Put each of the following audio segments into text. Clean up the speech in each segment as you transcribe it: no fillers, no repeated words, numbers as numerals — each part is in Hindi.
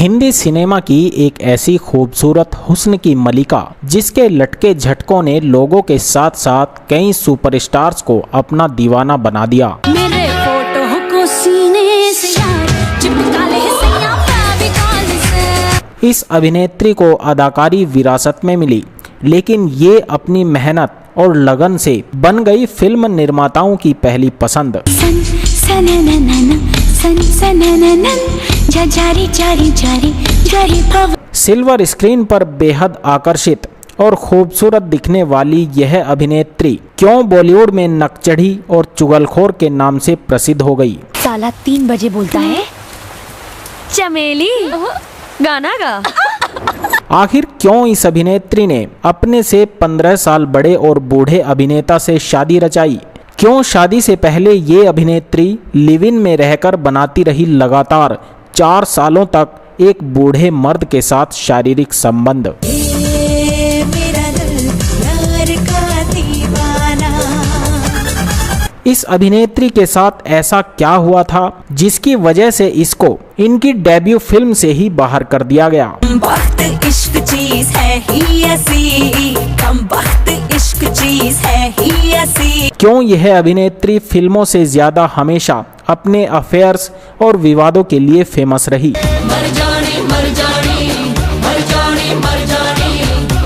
हिंदी सिनेमा की एक ऐसी खूबसूरत हुस्न की मलिका जिसके लटके झटकों ने लोगों के साथ साथ कई सुपरस्टार्स को अपना दीवाना बना दिया। मेरे फोटो को सीने से यार चिपका ले सैया फेविकॉल से। इस अभिनेत्री को अदाकारी विरासत में मिली, लेकिन ये अपनी मेहनत और लगन से बन गई फिल्म निर्माताओं की पहली पसंद। सिल्वर स्क्रीन पर बेहद आकर्षित और खूबसूरत दिखने वाली यह अभिनेत्री क्यों बॉलीवुड में नकचढ़ी और चुगलखोर के नाम से प्रसिद्ध हो गई। साला 3 बजे बोलता है चमेली गाना गा। आखिर क्यों इस अभिनेत्री ने अपने से 15 साल बड़े और बूढ़े अभिनेता से शादी रचाई? क्यों शादी से पहले ये अभिनेत्री लिव इन में रहकर बनाती रही लगातार 4 सालों तक एक बूढ़े मर्द के साथ शारीरिक संबंध? इस अभिनेत्री के साथ ऐसा क्या हुआ था जिसकी वजह से इसको इनकी डेब्यू फिल्म से ही बाहर कर दिया गया? इश्क चीज है ही ऐसी, इश्क चीज है ही ऐसी। क्यों यह अभिनेत्री फिल्मों से ज्यादा हमेशा अपने अफेयर्स और विवादों के लिए फेमस रही? मर जाने मर जाने मर जाने मर जाने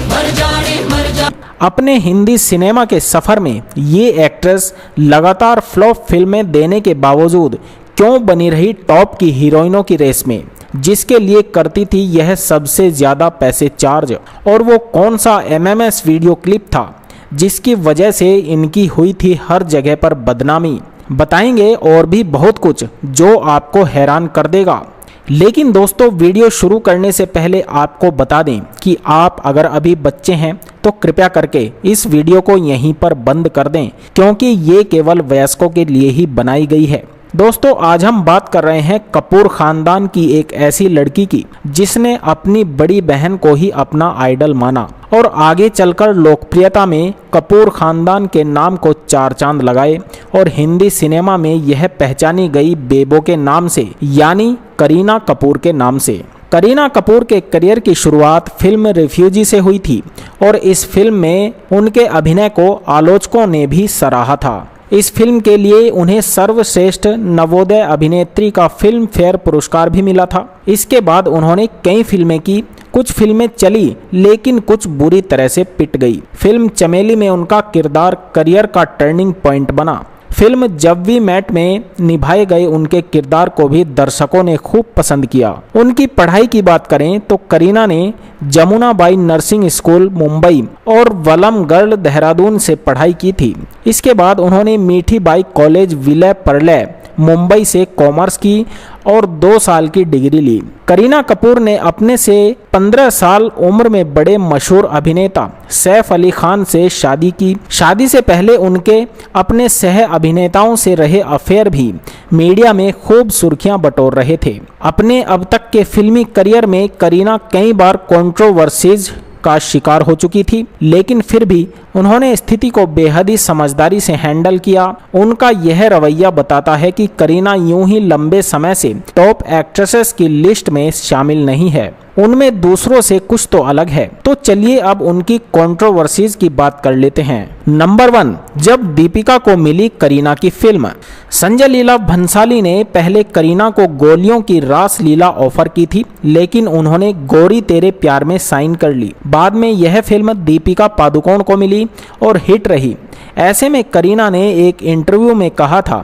मर जाने मर जाने। अपने हिंदी सिनेमा के सफर में ये एक्ट्रेस लगातार फ्लॉप फिल्में देने के बावजूद क्यों बनी रही टॉप की हीरोइनों की रेस में, जिसके लिए करती थी यह सबसे ज्यादा पैसे चार्ज? और वो कौन सा एमएमएस वीडियो क्लिप था जिसकी वजह से इनकी हुई थी हर जगह पर बदनामी? बताएंगे और भी बहुत कुछ जो आपको हैरान कर देगा। लेकिन दोस्तों, वीडियो शुरू करने से पहले आपको बता दें कि आप अगर अभी बच्चे हैं तो कृपया करके इस वीडियो को यहीं पर बंद कर दें, क्योंकि ये केवल वयस्कों के लिए ही बनाई गई है। दोस्तों, आज हम बात कर रहे हैं कपूर खानदान की एक ऐसी लड़की की जिसने अपनी बड़ी बहन को ही अपना आइडल माना और आगे चलकर लोकप्रियता में कपूर खानदान के नाम को 4 चांद लगाए और हिंदी सिनेमा में यह पहचानी गई बेबो के नाम से, यानी करीना कपूर के नाम से। करीना कपूर के करियर की शुरुआत फिल्म रिफ्यूजी से हुई थी और इस फिल्म में उनके अभिनय को आलोचकों ने भी सराहा था। इस फिल्म के लिए उन्हें सर्वश्रेष्ठ नवोदय अभिनेत्री का फिल्म फेयर पुरस्कार भी मिला था। इसके बाद उन्होंने कई फिल्में की, कुछ फिल्में चली लेकिन कुछ बुरी तरह से पिट गई। फिल्म चमेली में उनका किरदार करियर का टर्निंग पॉइंट बना। फिल्म जब वी मेट में निभाए गए उनके किरदार को भी दर्शकों ने खूब पसंद किया। उनकी पढ़ाई की बात करें तो करीना ने Jamuna by nursing school Mumbai और वलम गर्ल देहरादून से पढ़ाई की थी। इसके बाद उन्होंने मीठी बाई कॉलेज विलय परलय मुंबई से कॉमर्स की और 2 साल की डिग्री ली। करीना कपूर ने अपने से 15 साल उम्र में बड़े मशहूर अभिनेता सैफ अली खान से शादी की। शादी से पहले उनके अपने सह अभिनेताओं से रहे अफेयर भी मीडिया में खूब सुर्खियां बटोर रहे थे। अपने अब तक के फिल्मी करियर में करीना कई बार कंट्रोवर्सीज का शिकार हो चुकी थी, लेकिन फिर भी उन्होंने स्थिति को बेहद ही समझदारी से हैंडल किया। उनका यह रवैया बताता है कि करीना यूं ही लंबे समय से टॉप एक्ट्रेसेस की लिस्ट में शामिल नहीं है, उनमें दूसरों से कुछ तो अलग है। तो चलिए अब उनकी कंट्रोवर्सीज की बात कर लेते हैं। नंबर 1, जब दीपिका को मिली करीना की फिल्म। संजय लीला भंसाली ने पहले करीना को गोलियों की रास लीला ऑफर की थी, लेकिन उन्होंने गोरी तेरे प्यार में साइन कर ली। बाद में यह फिल्म दीपिका पादुकोण को मिली और हिट रही। ऐसे में करीना ने एक इंटरव्यू में कहा था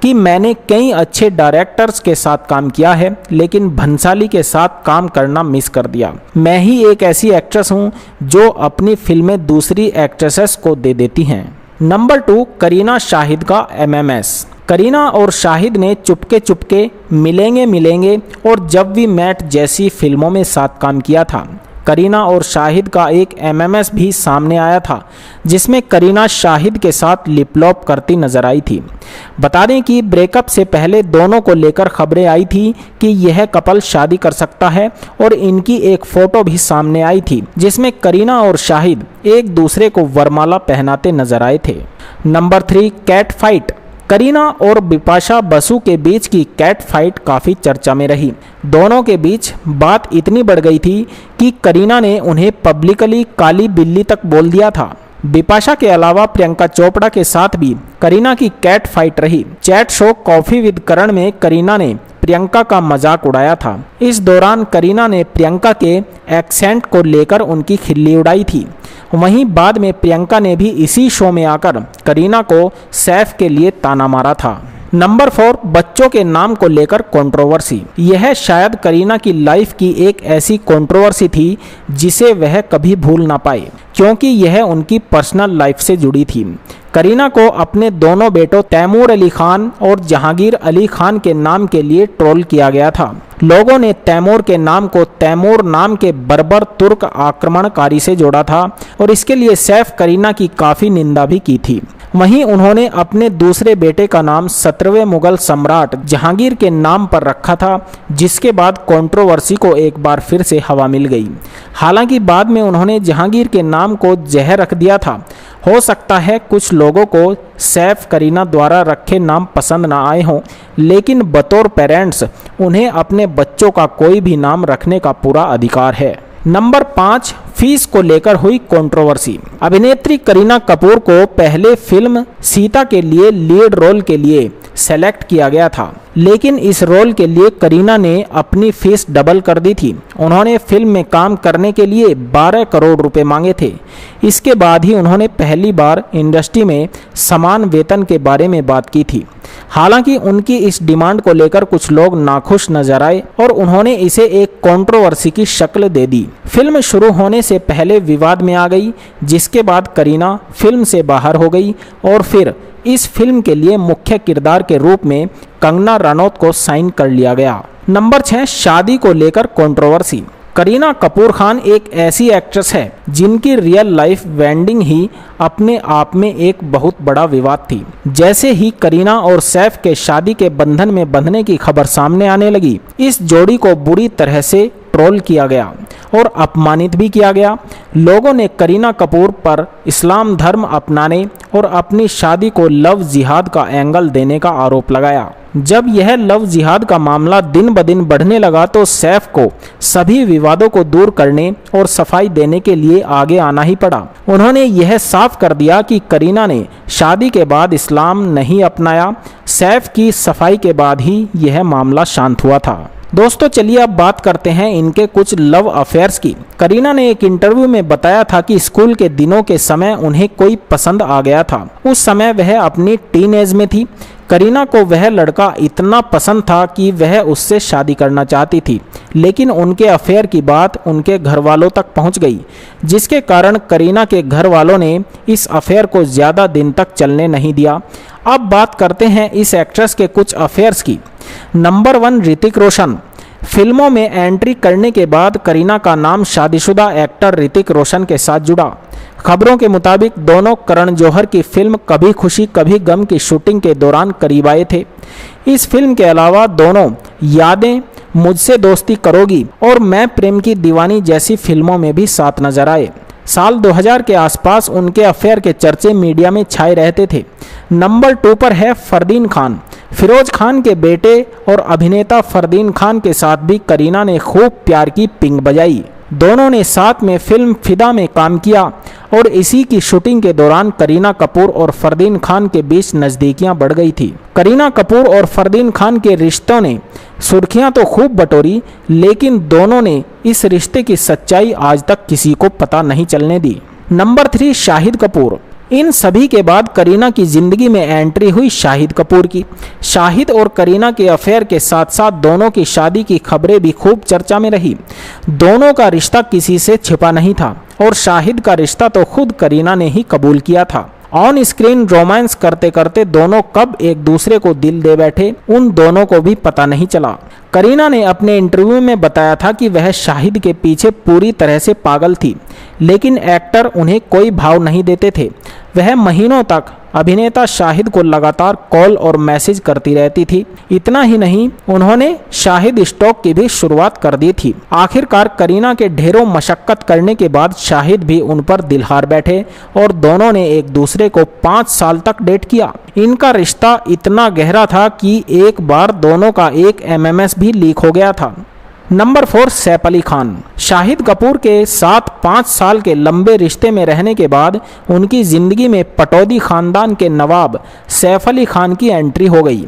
कि मैंने कई अच्छे डायरेक्टर्स के साथ काम किया है, लेकिन भंसाली के साथ काम करना मिस कर दिया। मैं ही एक ऐसी एक्ट्रेस हूं जो अपनी फिल्में दूसरी एक्ट्रेसेस को दे देती हैं। नंबर 2, करीना शाहिद का एमएमएस। करीना और शाहिद ने चुपके चुपके मिलेंगे मिलेंगे और जब वी मेट जैसी फिल्मों में साथ काम किया था। करीना और शाहिद का एक एमएमएस भी सामने आया था जिसमें करीना शाहिद के साथ लिपलॉप करती नजर आई थी। बता दें कि ब्रेकअप से पहले दोनों को लेकर खबरें आई थी कि यह कपल शादी कर सकता है और इनकी एक फोटो भी सामने आई थी जिसमें करीना और शाहिद एक दूसरे को वरमाला पहनाते नजर आए थे। Number 3, cat fight. करीना और बिपाशा बसु के बीच की कैट फाइट काफ़ी चर्चा में रही। दोनों के बीच बात इतनी बढ़ गई थी कि करीना ने उन्हें पब्लिकली काली बिल्ली तक बोल दिया था। बिपाशा के अलावा प्रियंका चोपड़ा के साथ भी करीना की कैट फाइट रही। चैट शो कॉफी विद करण में करीना ने प्रियंका का मजाक उड़ाया था। इस दौरान करीना ने प्रियंका के एक्सेंट को लेकर उनकी खिल्ली उड़ाई थी। वहीं बाद में प्रियंका ने भी इसी शो में आकर करीना को सैफ के लिए ताना मारा था। नंबर 4, बच्चों के नाम को लेकर कंट्रोवर्सी। यह शायद करीना की लाइफ की एक ऐसी कंट्रोवर्सी थी जिसे वह कभी भूल ना पाए, क्योंकि यह उनकी पर्सनल लाइफ से जुड़ी थी। करीना को अपने दोनों बेटों तैमूर अली खान और जहांगीर अली खान के नाम के लिए ट्रोल किया गया था। लोगों ने तैमूर के नाम को तैमूर नाम के बर्बर तुर्क आक्रमणकारी से जोड़ा था और इसके लिए सैफ करीना की काफ़ी निंदा भी की थी। वहीं उन्होंने अपने दूसरे बेटे का नाम 17वें मुगल सम्राट जहांगीर के नाम पर रखा था, जिसके बाद कंट्रोवर्सी को एक बार फिर से हवा मिल गई। हालांकि बाद में उन्होंने जहांगीर के नाम को जहर रख दिया था। हो सकता है कुछ लोगों को सैफ करीना द्वारा रखे नाम पसंद ना आए हों, लेकिन बतौर पेरेंट्स उन्हें अपने बच्चों का कोई भी नाम रखने का पूरा अधिकार है। नंबर 5, फीस को लेकर हुई कंट्रोवर्सी। अभिनेत्री करीना कपूर को पहले फिल्म सीता के लिए लीड रोल के लिए सेलेक्ट किया गया था, लेकिन इस रोल के लिए करीना ने अपनी फीस डबल कर दी थी। उन्होंने फिल्म में काम करने के लिए 12 करोड़ रुपए मांगे थे। इसके बाद ही उन्होंने पहली बार इंडस्ट्री में समान वेतन के बारे में बात की थी। हालांकि उनकी इस डिमांड को लेकर कुछ लोग नाखुश नजर आए और उन्होंने इसे एक कंट्रोवर्सी की शक्ल दे दी। फिल्म शुरू होने से पहले विवाद में आ गई, जिसके बाद करीना फिल्म से बाहर हो गई और फिर इस फिल्म के लिए मुख्य किरदार के रूप में कंगना रनौत को साइन कर लिया गया। नंबर 6, शादी को लेकर कंट्रोवर्सी। करीना कपूर खान एक ऐसी एक्ट्रेस है जिनकी रियल लाइफ वेंडिंग ही अपने आप में एक बहुत बड़ा विवाद थी। जैसे ही करीना और सैफ के शादी के बंधन में बंधने की खबर सामने आने लगी, इस जोड़ी को बुरी तरह से ट्रोल किया गया और अपमानित भी किया गया। लोगों ने करीना कपूर पर इस्लाम धर्म अपनाने और अपनी शादी को लव जिहाद का एंगल देने का आरोप लगाया। जब यह लव जिहाद का मामला दिन ब दिन बढ़ने लगा तो सैफ को सभी विवादों को दूर करने और सफाई देने के लिए आगे आना ही पड़ा। उन्होंने यह साफ कर दिया कि करीना ने शादी के बाद इस्लाम नहीं अपनाया। सैफ की सफाई के बाद ही यह मामला शांत हुआ था। दोस्तों चलिए अब बात करते हैं इनके कुछ लव अफेयर्स की। करीना ने एक इंटरव्यू में बताया था कि स्कूल के दिनों के समय उन्हें कोई पसंद आ गया था। उस समय वह अपनी टीन एज में थी। करीना को वह लड़का इतना पसंद था कि वह उससे शादी करना चाहती थी, लेकिन उनके अफेयर की बात उनके घर वालों तक पहुंच गई, जिसके कारण करीना के घर वालों ने इस अफेयर को ज़्यादा दिन तक चलने नहीं दिया। अब बात करते हैं इस एक्ट्रेस के कुछ अफेयर्स की। नंबर 1, ऋतिक रोशन। फिल्मों में एंट्री करने के बाद करीना का नाम शादीशुदा एक्टर ऋतिक रोशन के साथ जुड़ा। खबरों के मुताबिक दोनों करण जौहर की फिल्म कभी खुशी कभी गम की शूटिंग के दौरान करीब आए थे। इस फिल्म के अलावा दोनों यादें, मुझसे दोस्ती करोगी और मैं प्रेम की दीवानी जैसी फिल्मों में भी साथ नजर आए। साल 2000 के आसपास उनके अफेयर के चर्चे मीडिया में छाए रहते थे। नंबर 2 पर है फरदीन खान। फिरोज खान के बेटे और अभिनेता फरदीन खान के साथ भी करीना ने खूब प्यार की पिंग बजाई। दोनों ने साथ में फिल्म फिदा में काम किया और इसी की शूटिंग के दौरान करीना कपूर और फरदीन खान के बीच नज़दीकियां बढ़ गई थी। करीना कपूर और फरदीन खान के रिश्तों ने सुर्खियां तो खूब बटोरी, लेकिन दोनों ने इस रिश्ते की सच्चाई आज तक किसी को पता नहीं चलने दी। नंबर 3, शाहिद कपूर। इन सभी के बाद करीना की जिंदगी में एंट्री हुई शाहिद कपूर की। शाहिद और करीना के अफेयर के साथ साथ दोनों की शादी की खबरें भी खूब चर्चा में रही। दोनों का रिश्ता किसी से छिपा नहीं था और शाहिद का रिश्ता तो खुद करीना ने ही कबूल किया था। ऑन स्क्रीन रोमांस करते करते दोनों कब एक दूसरे को दिल दे बैठे, उन दोनों को भी पता नहीं चला। करीना ने अपने इंटरव्यू में बताया था कि वह शाहिद के पीछे पूरी तरह से पागल थी, लेकिन एक्टर उन्हें कोई भाव नहीं देते थे। वह महीनों तक अभिनेता शाहिद को लगातार कॉल और मैसेज करती रहती थी। इतना ही नहीं, उन्होंने शाहिद स्टॉक की भी शुरुआत कर दी थी। आखिरकार करीना के ढेरों मशक्कत करने के बाद शाहिद भी उन पर दिल हार बैठे और दोनों ने एक दूसरे को 5 साल तक डेट किया। इनका रिश्ता इतना गहरा था कि एक बार दोनों का एक MMS भी लीक हो गया था। नंबर 4, सैफ अली खान। शाहिद कपूर के साथ 5 साल के लंबे रिश्ते में रहने के बाद उनकी ज़िंदगी में पटौदी ख़ानदान के नवाब सैफ अली खान की एंट्री हो गई।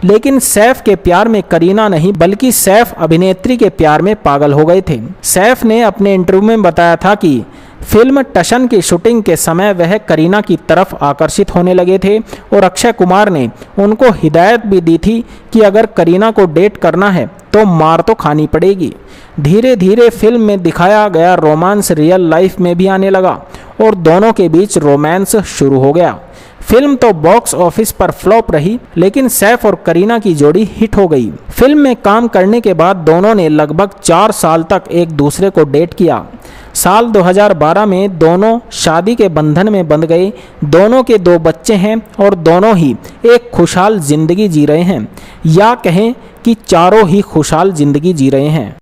लेकिन सैफ के प्यार में करीना नहीं, बल्कि सैफ अभिनेत्री के प्यार में पागल हो गए थे। सैफ ने अपने इंटरव्यू में बताया था कि फिल्म टशन की शूटिंग के समय वह करीना की तरफ आकर्षित होने लगे थे और अक्षय कुमार ने उनको हिदायत भी दी थी कि अगर करीना को डेट करना है तो मार तो खानी पड़ेगी। धीरे धीरे फिल्म में दिखाया गया रोमांस रियल लाइफ में भी आने लगा और दोनों के बीच रोमांस शुरू हो गया। फिल्म तो बॉक्स ऑफिस पर फ्लॉप रही, लेकिन सैफ और करीना की जोड़ी हिट हो गई। फिल्म में काम करने के बाद दोनों ने लगभग 4 साल तक एक दूसरे को डेट किया। साल 2012 में दोनों शादी के बंधन में बंध गए। दोनों के 2 बच्चे हैं और दोनों ही एक खुशहाल जिंदगी जी रहे हैं, या कहें कि चारों ही खुशहाल जिंदगी जी रहे हैं।